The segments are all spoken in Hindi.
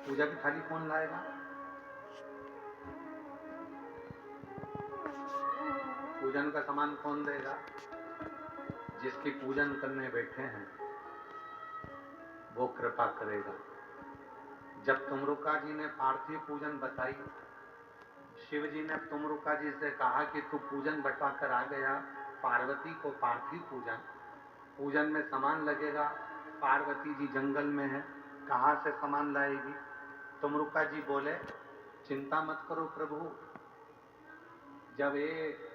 पूजा की थाली कौन लाएगा? पूजन का सामान कौन देगा? जिसकी पूजन करने बैठे हैं वो कृपा करेगा। जब तुमरुका जी ने पार्थिव पूजन बताई, शिव जी ने तुमरुका जी से कहा कि तू पूजन बटवा कर आ गया, पार्वती को पार्थिव पूजन में सामान लगेगा, पार्वती जी जंगल में है, कहाँ से सामान लाएगी? तुमरुका जी बोले चिंता मत करो प्रभु, जब एक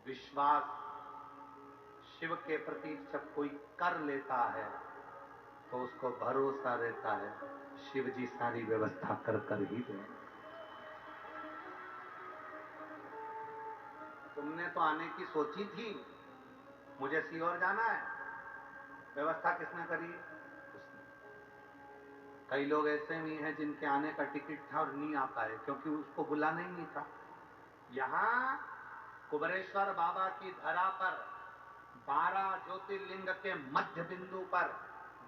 विश्वास शिव के प्रति जब कोई कर लेता है तो उसको भरोसा रहता है शिव जी सारी व्यवस्था कर ही दें। तुमने तो आने की सोची थी, मुझे सीहोर जाना है, व्यवस्था किसने करी? उसने। कई लोग ऐसे भी हैं जिनके आने का टिकट था और नहीं आ पाए क्योंकि उसको बुलाना ही नहीं था। यहां कुबेरेश्वर बाबा की धरा पर 12 ज्योतिर्लिंग के मध्य बिंदु पर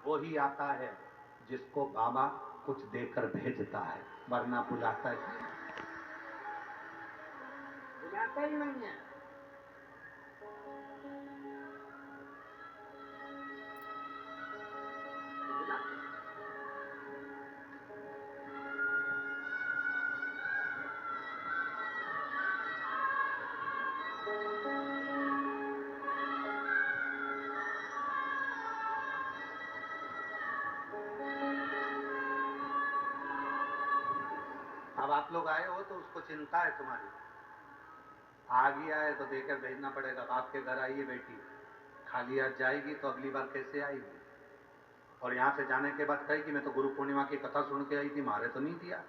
वो ही आता है जिसको बाबा कुछ देकर भेजता है, वरना बुलाता ही नहीं है। अब आप लोग आए हो तो उसको चिंता है तुम्हारी, आ गया है तो देकर भेजना पड़ेगा। बाप के घर आइए बेटी, खाली हाथ जाएगी तो अगली बार कैसे आएगी? और यहां से जाने के बाद कहेगी मैं तो गुरु पूर्णिमा की कथा सुन के आई थी, मारे तो नहीं दिया।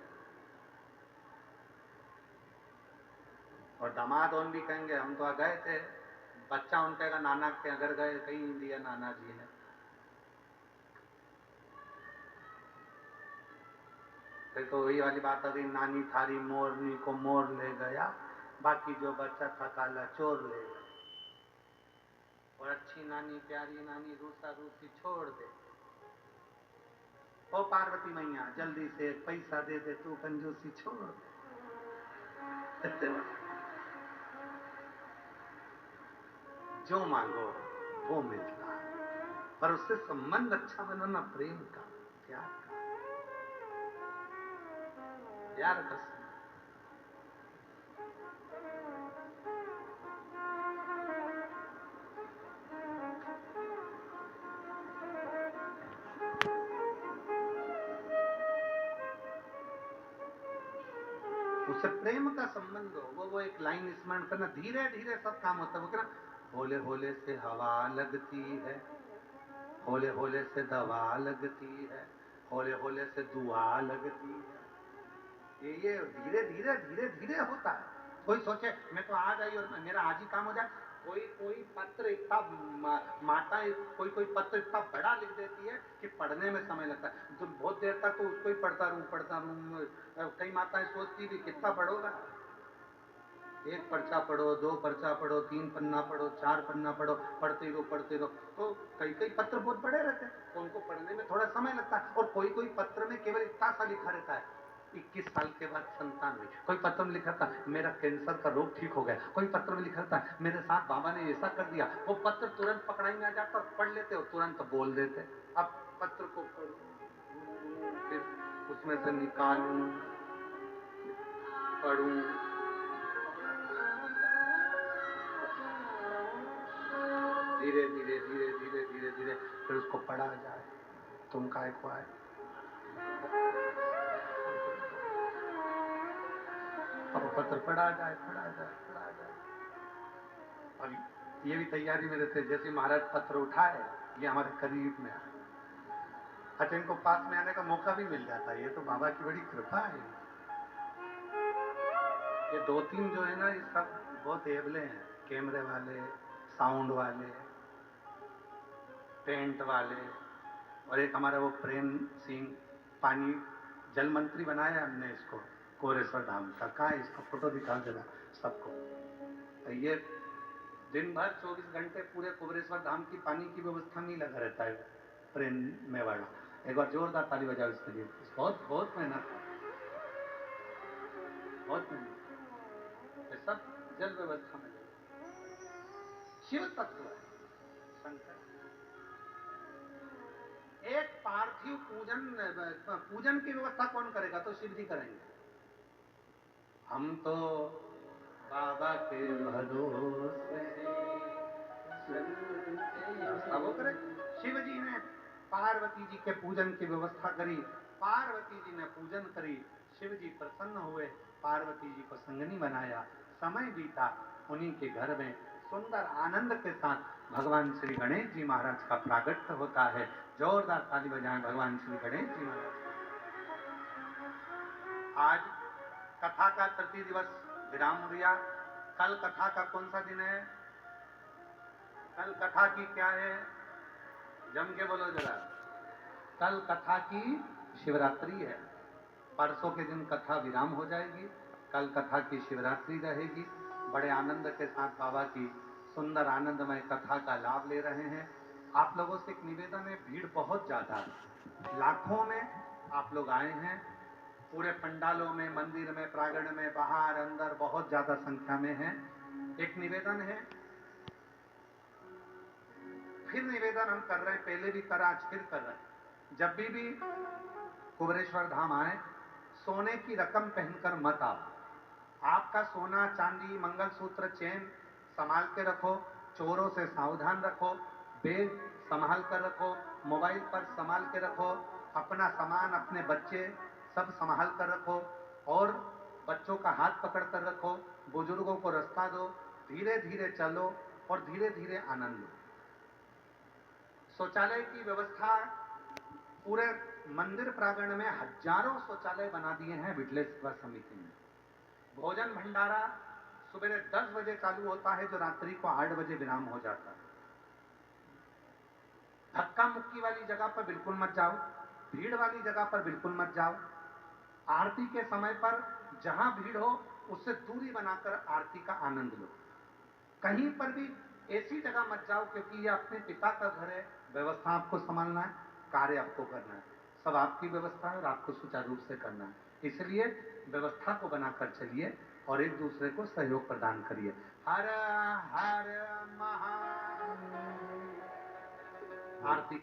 और दामाद उन भी कहेंगे हम तो गए थे, बच्चा उन कहेगा नाना के अगर गए, कहीं नहीं दिया नाना जी ने। फिर तो वही वाली बात आ गई, नानी थारी मोरनी को मोर ले गया, बाकी जो बच्चा था काला चोर ले गया। और अच्छी नानी प्यारी नानी रूसा रूसी छोड़ दे। ओ पार्वती मैया जल्दी से पैसा दे दे, तू कंजूसी छोड़ दे। जो मांगो वो मिलता है, पर उससे संबंध अच्छा बनाना, प्रेम का, प्यार का, प्यार का। उससे प्रेम का संबंध हो, वो एक लाइन स्मरण करना, धीरे धीरे सब काम होता है। वो कहना होले होले से हवा लगती है, होले होले से दवा लगती है, होले होले से दुआ लगती है। ये धीरे धीरे धीरे धीरे होता है। कोई सोचे मैं तो आज आई और मेरा आज ही काम हो जाए, कोई पत्र इतना माता, कोई पत्र इतना बड़ा लिख देती है कि पढ़ने में समय लगता है। तो बहुत देर तक तो उसको ही पढ़ता रहूं। कई माताएं सोचती भी कितना पढ़ोगा, एक पर्चा पढ़ो, 2 पर्चा पढ़ो, 3 पन्ना पढ़ो, 4 पन्ना पढ़ो, पढ़ते रहो। तो कई पत्र बहुत बड़े रहते हैं तो उनको पढ़ने में थोड़ा समय लगता है। और कोई पत्र में केवल इतना सा लिखा रहता है 21 साल के बाद संतान हुई, कोई पत्र में लिखा था मेरा कैंसर का रोग ठीक हो गया, कोई पत्र में लिखा था मेरे साथ बाबा ने ऐसा कर दिया। वो पत्र तुरंत पकड़ाई में आ जाता और पढ़ लेते और तुरंत बोल देते। अब पत्र को पढ़ूं, फिर उसमें से निकालूं, पढ़ूं, धीरे धीरे धीरे धीरे धीरे धीरे फिर उसको पढ़ा जाए। तुम काय को आए, अब पत्र पढ़ा जाए। अब ये भी तैयारी में रहते, जैसे महाराज पत्र उठाए, ये हमारे करीब में आए, अच्छा इनको पास में आने का मौका भी मिल जाता है। ये तो बाबा की बड़ी कृपा है। ये 2-3 जो है ना, ये सब बहुत एबले हैं, कैमरे वाले, साउंड वाले, टेंट वाले। और एक हमारा वो प्रेम सिंह, पानी जल मंत्री बनाया हमने इसको, कोरेश्वर धाम का। कहाँ इसका फोटो दिखा देना सबको। तो ये दिन भर 24 घंटे पूरे कुबेरेश्वर धाम की पानी की व्यवस्था में लगा रहता है, प्रेम में वाला। एक बार जोरदार ताली बजाओ इसके लिए। बहुत बहुत मेहनत है, बहुत मेहनत। ये सब जल व्यवस्था में शिव तत्व है शंकर। एक पार्थिव पूजन की व्यवस्था कौन करेगा? तो शिव जी करेंगे। हम तो बाबा के भरोसे व्यवस्था वो करे। शिव जी ने पार्वती जी के पूजन की व्यवस्था करी, पार्वती जी ने पूजन करी, शिव जी प्रसन्न हुए, पार्वती जी को संगनी बनाया, समय बीता, उन्हीं के घर में सुंदर आनंद के साथ भगवान श्री गणेश जी महाराज का प्रागट्य होता है। जोरदार ताली बजाएं भगवान श्री गणेश जी महाराज। आज कथा का तृतीय दिवस विराम हो गया। कल कथा का कौन सा दिन है? कल कथा की क्या है? जम के बोलो जरा। कल कथा की शिवरात्रि है। परसों के दिन कथा विराम हो जाएगी, कल कथा की शिवरात्रि रहेगी। बड़े आनंद के साथ बाबा की सुंदर आनंदमय कथा का लाभ ले रहे हैं। आप लोगों से एक निवेदन है, भीड़ बहुत ज्यादा है, लाखों में आप लोग आए हैं, पूरे पंडालों में, मंदिर में, प्रांगण में, बाहर अंदर बहुत ज्यादा संख्या में है। एक निवेदन है, फिर निवेदन हम कर रहे हैं, पहले भी करा, आज फिर कर रहे हैं। जब भी कुबेरेश्वर धाम आए, सोने की रकम पहनकर मत आओ। आपका सोना चांदी मंगलसूत्र चेन संभाल के रखो, चोरों से सावधान रखो, बैग संभाल कर रखो, मोबाइल पर संभाल के रखो, अपना सामान अपने बच्चे सब संभाल कर रखो, और बच्चों का हाथ पकड़ कर रखो, बुजुर्गों को रास्ता दो, धीरे धीरे चलो और धीरे धीरे आनंद लो। शौचालय की व्यवस्था पूरे मंदिर प्रांगण में हजारों शौचालय बना दिए हैं विटलेश सेवा समिति ने। भोजन भंडारा सुबह 10 बजे चालू होता है, जो रात्रि को 8 बजे विराम हो जाता है। धक्का मुक्की वाली जगह पर बिल्कुल मत जाओ, भीड़ वाली जगह पर बिल्कुल मत जाओ। आरती के समय पर जहां भीड़ हो उससे दूरी बनाकर आरती का आनंद लो। कहीं पर भी ऐसी जगह मत जाओ, क्योंकि ये अपने पिता का घर है, व्यवस्था आपको संभालना है, कार्य आपको करना है, सब आपकी व्यवस्था है और आपको सुचारू रूप से करना है। इसलिए व्यवस्था को बनाकर चलिए और एक दूसरे को सहयोग प्रदान करिए। हर हर महा आरती